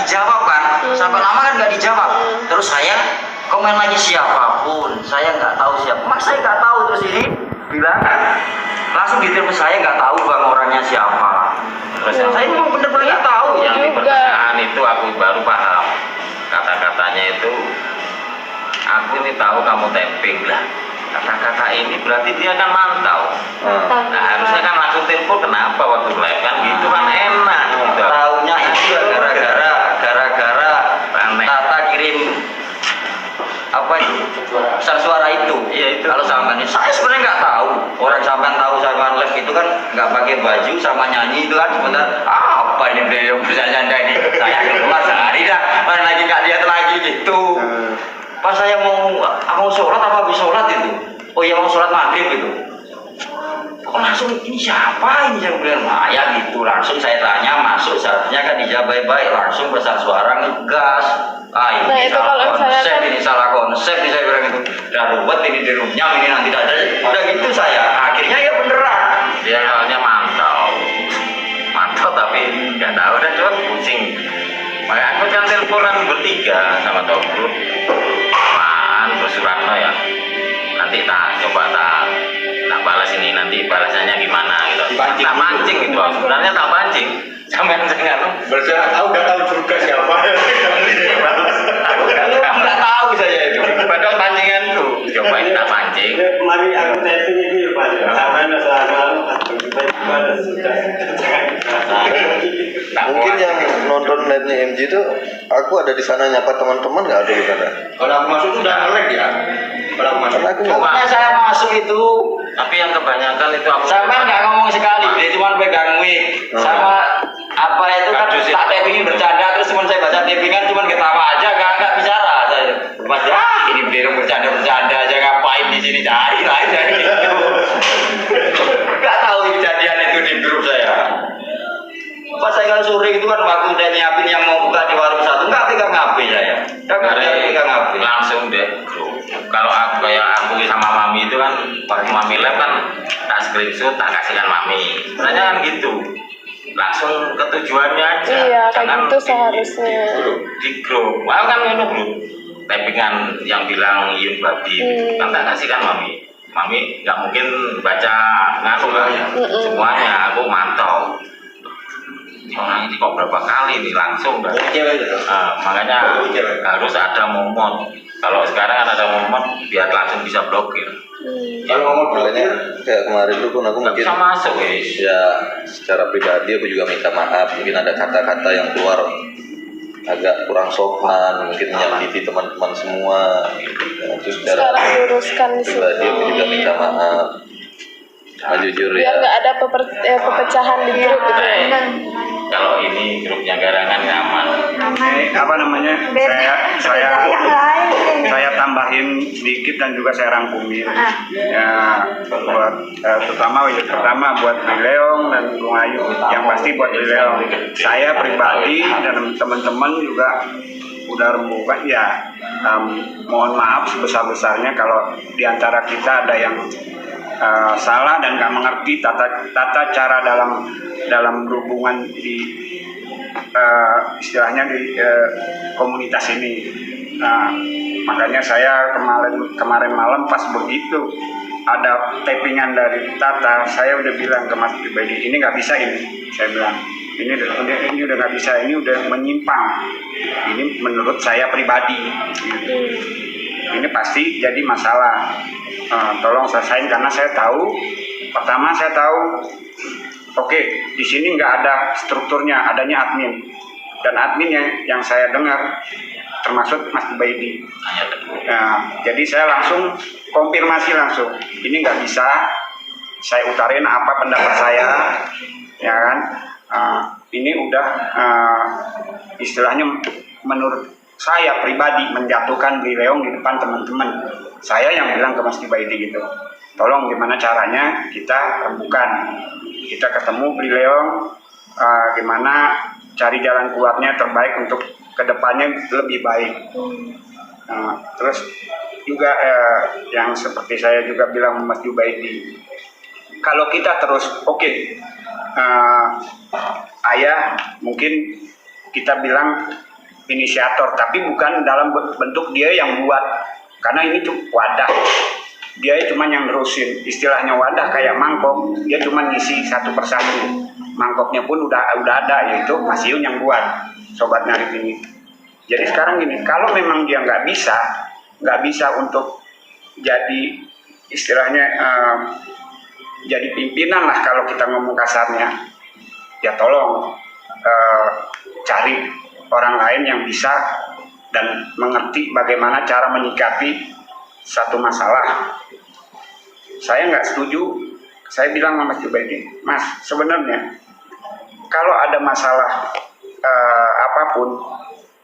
dijawab kan, sampai lama kan nggak dijawab. Terus saya komen lagi siapapun, saya nggak tahu siapa. Mak saya nggak tahu, terus ini bilang langsung ditelepon, saya nggak tahu bang orangnya siapa. Terus saya memang benar-benar nggak tahu. Yang di pertengahan itu aku baru paham kata-katanya itu. Aku ini tahu kamu tapping lah. Kata-kata ini berarti dia kan mantau. Nah harusnya kan langsung telepon, kenapa waktu live kan gitu kan enak gitu. Taunya itu ya gara-gara Tata kirim apa pesan suara itu. Iya itu. Kalau sampean ini saya sebenarnya nggak tahu. Orang sampean tahu sampean live itu kan nggak pakai baju sama nyanyi itu kan sebenarnya apa ini beliau bisa nyanyi ini. Saya keluar sehari dah, mana lagi nggak lihat lagi gitu. Pas saya mau sholat apa habis sholat itu, oh iya mau sholat maghrib itu, kok langsung ini siapa ini yang bilang ya gitu. Langsung saya tanya, masuk seharusnya kan dijawab baik-baik, langsung pesan suara ngegas. Ini nah, itu salah konsep, kan... ini salah konsep, ini saya bilang itu udah ruwet, ini dirunyam, ini nanti tidak ada, udah gitu saya. Akhirnya ya beneran. Dia awalnya mantau tapi nggak tahu dan coba pusing. Makanya aku kan teleponan bertiga sama Togut, terus Suratno ya. Nanti coba tak balas ini, nanti balasannya gimana gitu. Tak mancing gitu, sebenarnya tak mancing. Sampai jangan berarti tahu nggak tahu juga siapa. Aku nggak tahu saya itu. Padahal pancingan tuh, coba ini tak mancing. Kemarin aku testing ini Pak, sama mungkin yang nonton live-nya MJ itu aku ada di sana nyapa teman-teman nggak ada di sana. Kalau aku masuk udah nge-lag ya. Kalau aku masuk Karena aku nggak. Pokoknya saya masuk itu, Tapi yang kebanyakan itu aku sampai nggak ngomong sekali, dia cuma pegang mic sama apa itu kan tak tappingin bercanda, terus cuma saya baca tappingan cuma ketawa aja, nggak bicara saya. Mas ini beliau bercanda aja, ngapain di sini cari lah jadi gitu. Nggak tahu kejadian itu di grup saya. Pas saya kan sore itu kan waktu udah nyiapin yang mau buka di warung satu, nggak pegang HP saya. Nggak pegang HP. langsung deh grup. Kalau aku kayak aku sama mami itu kan waktu mami live kan tak screenshot tak kasihkan mami. Sebenarnya kan gitu. Langsung ke tujuannya aja. Iya, kayak Jangan gitu seharusnya. di grup. Aku kan itu grup. Tappingan yang bilang Yun babi kan tak kasihkan mami. Mami nggak mungkin baca nganu lah ya. Semuanya aku mantau. Orang ini kok berapa kali nih langsung dah. Makanya harus ada momen. Kalau sekarang kan ada momen biar langsung bisa blokir. kalau ngomong Makanya kayak kemarin tuh pun aku Nggak mungkin bisa masuk guys. ya secara pribadi aku juga minta maaf, mungkin ada kata-kata yang keluar agak kurang sopan, mungkin menyakiti teman-teman semua. Ya, terus secara Sekarang luruskan di sini. pribadi aku juga minta maaf. Nah, jujur Biar ya. nggak ada pepecahan di grup gitu. Kalau ini grupnya garangan nyaman. apa namanya saya tambahin sedikit dan juga saya rangkumin ya buat terutama buat Leong dan Bung Ayu, yang pasti buat Leong. Saya pribadi dan teman-teman juga udah rembukan ya, mohon maaf sebesar-besarnya kalau diantara kita ada yang salah dan nggak mengerti tata cara dalam berhubungan di istilahnya di komunitas ini. Nah, makanya saya kemarin malam pas begitu ada tappingan dari Tata, saya udah bilang ke Mas pribadi, ini nggak bisa ini. Saya bilang ini udah nggak bisa, ini udah menyimpang. Ini menurut saya pribadi. Gitu. Ini pasti jadi masalah. Tolong selesain karena saya tahu. Pertama saya tahu. Oke, di sini nggak ada strukturnya, adanya admin. Dan admin yang saya dengar termasuk Mas Baidi. Nah, jadi saya langsung konfirmasi langsung. Ini nggak bisa. Saya utarin apa pendapat saya, ya kan? Ini udah istilahnya menurut saya pribadi menjatuhkan Bli Leong di depan teman-teman. Saya yang bilang ke Mas Baidi gitu. Tolong gimana caranya kita rembukan. Kita ketemu Bli Leong, gimana cari jalan keluarnya terbaik untuk kedepannya lebih baik. Terus juga yang seperti saya juga bilang Mas Jubaidi, kalau kita terus ayah mungkin kita bilang inisiator, tapi bukan dalam bentuk dia yang buat, karena ini tuh wadah. Dia cuma yang nerusin, istilahnya wadah kayak mangkok, dia cuma ngisi satu persatu. Mangkoknya pun udah ada, yaitu Mas Yun yang buat Sobat Ngarip ini. Jadi sekarang gini, kalau memang dia nggak bisa untuk jadi istilahnya jadi pimpinan lah kalau kita ngomong kasarnya, ya tolong cari orang lain yang bisa dan mengerti bagaimana cara menyikapi satu masalah. Saya nggak setuju. Saya bilang sama Mas Jubaidi, Mas, sebenarnya kalau ada masalah apapun,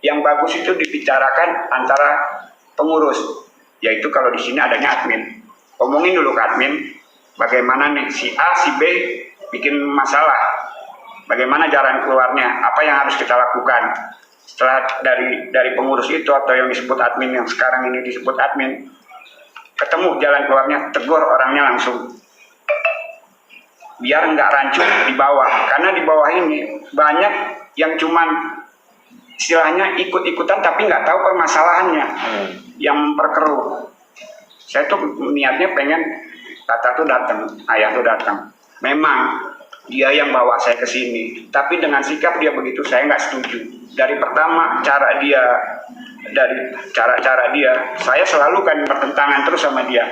yang bagus itu dibicarakan antara pengurus, yaitu kalau di sini adanya admin. Omongin dulu ke admin, bagaimana nih si A, si B bikin masalah, bagaimana jalan keluarnya, apa yang harus kita lakukan. Setelah dari pengurus itu atau yang disebut admin, yang sekarang ini disebut admin, ketemu jalan keluarnya, tegur orangnya langsung, biar nggak rancu di bawah. Karena di bawah ini banyak yang cuman istilahnya ikut-ikutan tapi nggak tahu permasalahannya, yang memperkeruh. Saya tuh niatnya pengen Tata tuh datang, Ayah tuh datang. Memang dia yang bawa saya ke sini, tapi dengan sikap dia begitu saya nggak setuju. Dari pertama cara dia, saya selalu kan bertentangan terus sama dia.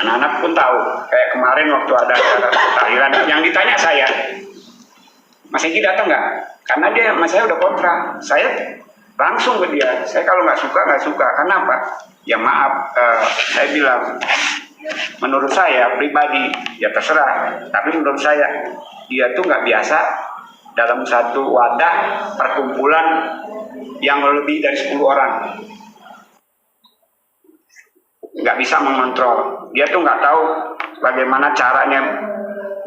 Anak-anak pun tahu, kayak kemarin waktu ada acara tahlilan, yang ditanya saya, Mas Egi datang nggak? Karena dia sama saya udah kontra. Saya langsung ke dia, saya kalau nggak suka. Kenapa? Ya maaf, saya bilang, menurut saya pribadi, ya terserah. Tapi menurut saya, dia tuh nggak biasa dalam satu wadah perkumpulan yang lebih dari 10 orang. Nggak bisa mengontrol. Dia tuh nggak tahu bagaimana caranya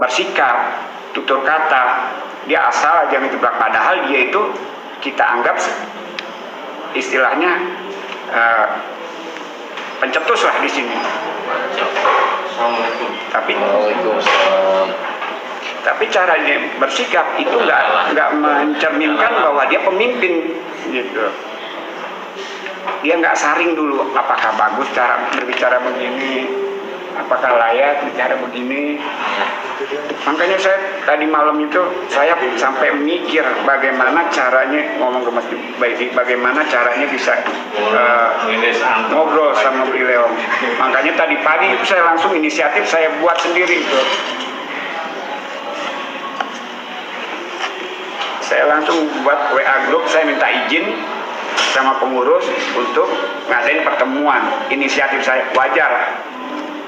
bersikap, tutur kata. Dia asal aja ngejeblak, padahal dia itu kita anggap istilahnya pencetus lah di sini. Tapi cara dia bersikap itu nggak mencerminkan bahwa dia pemimpin gitu. Dia nggak saring dulu, apakah bagus cara berbicara begini, apakah layak bicara begini. Makanya saya tadi malam itu saya sampai mikir bagaimana caranya ngomong ke Mas Baidi, bagaimana caranya bisa ngobrol sama beliau. Makanya tadi pagi itu saya langsung inisiatif, saya buat sendiri itu. Saya langsung buat WA grup, saya minta izin sama pengurus untuk ngadain pertemuan. Inisiatif saya wajar.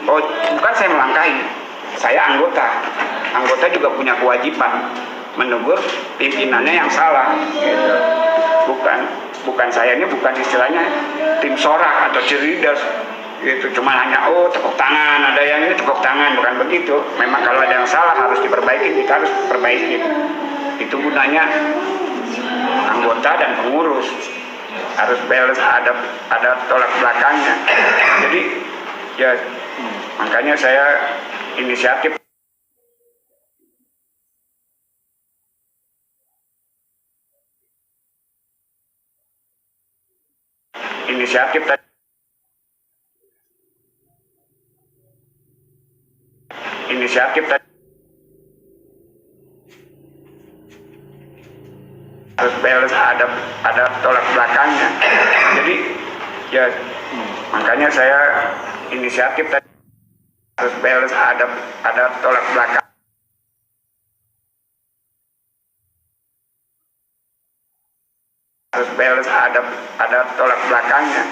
Oh, bukan saya melangkahi, saya anggota. Anggota juga punya kewajiban menegur pimpinannya yang salah. Gitu. Bukan saya ini bukan istilahnya tim sorak atau cheerleaders. Itu cuma hanya tepuk tangan, ada yang ini tepuk tangan, bukan begitu. Memang kalau ada yang salah harus diperbaiki, kita harus perbaiki. Itu gunanya anggota dan pengurus harus balance, ada tolak belakangnya. Jadi ya makanya saya inisiatif tadi. Harus balance, ada tolak belakangnya. Jadi ya makanya saya inisiatif tadi. Harus balance, ada tolak belakang. Harus balance, ada tolak belakangnya.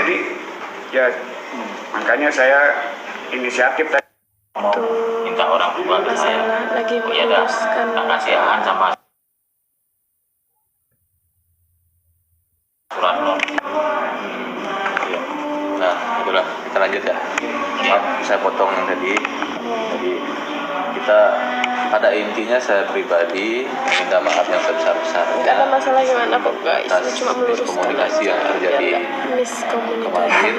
Jadi ya makanya saya inisiatif tadi. Minta orang tua ke saya. Lagi Ya dah, menguruskan tak kasihan sama surat non. Nah, itulah kita lanjut ya. Maaf, saya potong yang tadi. Jadi kita pada intinya saya pribadi minta maaf yang nggak ada sebesar-besarnya masalah gimana kok guys, atas cuma meluruskan miskomunikasi yang aja, terjadi biar nggak miskomunikasi kemarin.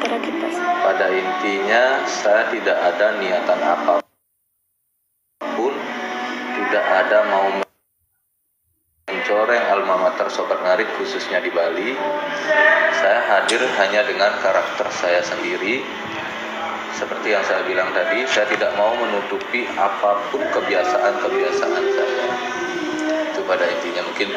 antara kita semua. Pada intinya saya tidak ada niatan apapun, tidak ada mau mencoreng alma mater Sobat Ngarit khususnya di Bali. Saya hadir hanya dengan karakter saya sendiri. Seperti yang saya bilang tadi, saya tidak mau menutupi apapun kebiasaan-kebiasaan saya. Itu pada intinya mungkin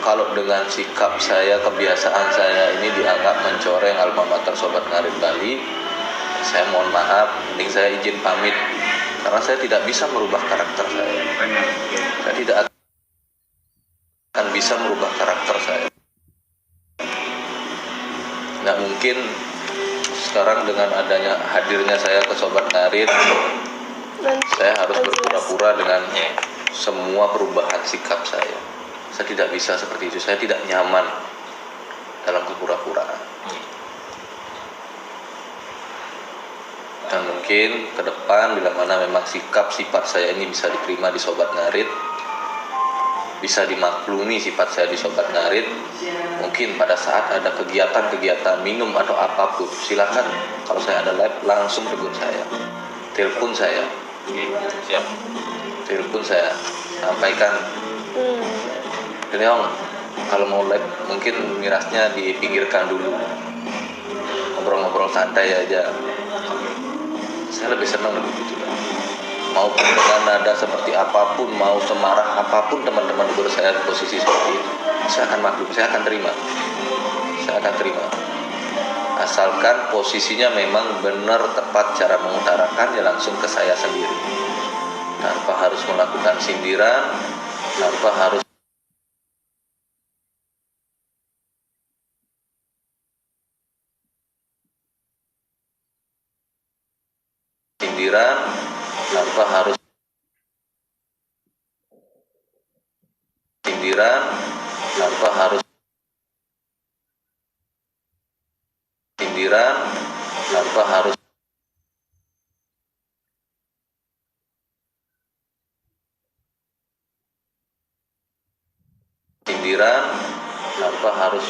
kalau dengan sikap saya, kebiasaan saya ini dianggap mencoreng alma mater Sobat Ngarit Bali, saya mohon maaf, mending saya izin pamit. Karena saya tidak bisa merubah karakter saya. Saya tidak akan bisa merubah karakter saya. Nggak mungkin sekarang dengan adanya hadirnya saya ke Sobat Ngarit, saya harus berpura-pura dengan semua perubahan sikap saya. Saya tidak bisa seperti itu. Saya tidak nyaman dalam kepura-puraan. Dan mungkin ke depan bila mana memang sikap sifat saya ini bisa diterima di Sobat Ngarit, bisa dimaklumi sifat saya di Sobat Ngarit, mungkin pada saat ada kegiatan-kegiatan minum atau apapun, silakan kalau saya ada live langsung tegur saya, telepon saya, Siap. telepon saya, sampaikan, ini Om, kalau mau live mungkin mirasnya dipinggirkan dulu, ngobrol-ngobrol santai aja. Saya lebih senang begitu. Maupun dengan nada seperti apapun, mau semarah apapun teman-teman negur saya di posisi seperti itu, saya akan maklum, saya akan terima. Saya akan terima. Asalkan posisinya memang benar tepat cara mengutarakan, ya langsung ke saya sendiri. Tanpa harus melakukan sindiran, tanpa harus sindiran, tanpa harus sindiran, tanpa harus sindiran, tanpa harus sindiran, tanpa harus